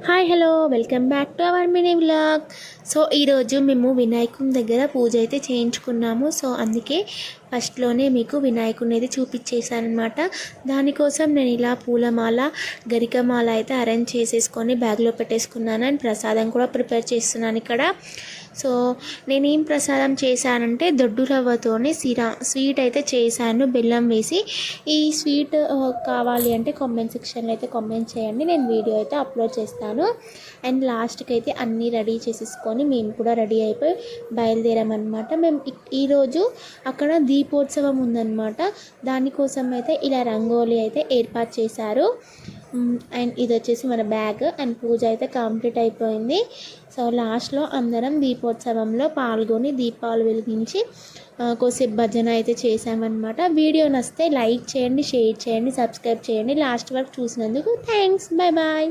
Hi hello welcome back to our mini vlog. So ఈరోజు మేము వినాయకుని దగ్గర పూజ అయితే చేయించుకున్నాము. సో అందుకే ఫస్ట్లోనే మీకు వినాయకుడిని అయితే చూపించేసానమాట. దానికోసం నేను ఇలా పూలమాల గరికమాల అయితే అరేంజ్ చేసేసుకొని బ్యాగ్లో పెట్టేసుకున్నాను. అండ్ ప్రసాదం కూడా ప్రిపేర్ చేస్తున్నాను ఇక్కడ. సో నేనేం ప్రసాదం చేశానంటే దొడ్డు రవ్వతోనే స్వీట్ అయితే చేశాను, బెల్లం వేసి. ఈ స్వీట్ కావాలి అంటే కామెంట్ సెక్షన్లో అయితే కామెంట్ చేయండి, నేను వీడియో అయితే అప్లోడ్ చేస్తాను. అండ్ లాస్ట్కి అయితే అన్నీ రెడీ చేసేసుకొని మేము కూడా రెడీ అయిపోయి బయలుదేరామన్నమాట. మేము ఈరోజు అక్కడ దీపోత్సవం ఉందన్నమాట. దానికోసం అయితే ఇలా రంగోలీ అయితే ఏర్పాటు చేశారు. అండ్ ఇది వచ్చేసి మన బ్యాగ్. అండ్ పూజ అయితే కంప్లీట్ అయిపోయింది. సో లాస్ట్లో అందరం దీపోత్సవంలో పాల్గొని దీపాలు వెలిగించి కొద్దిసేపు భజన అయితే చేసామన్నమాట. వీడియో నచ్చితే లైక్ చేయండి, షేర్ చేయండి, సబ్స్క్రైబ్ చేయండి. లాస్ట్ వరకు చూసినందుకు థ్యాంక్స్. Bye bye.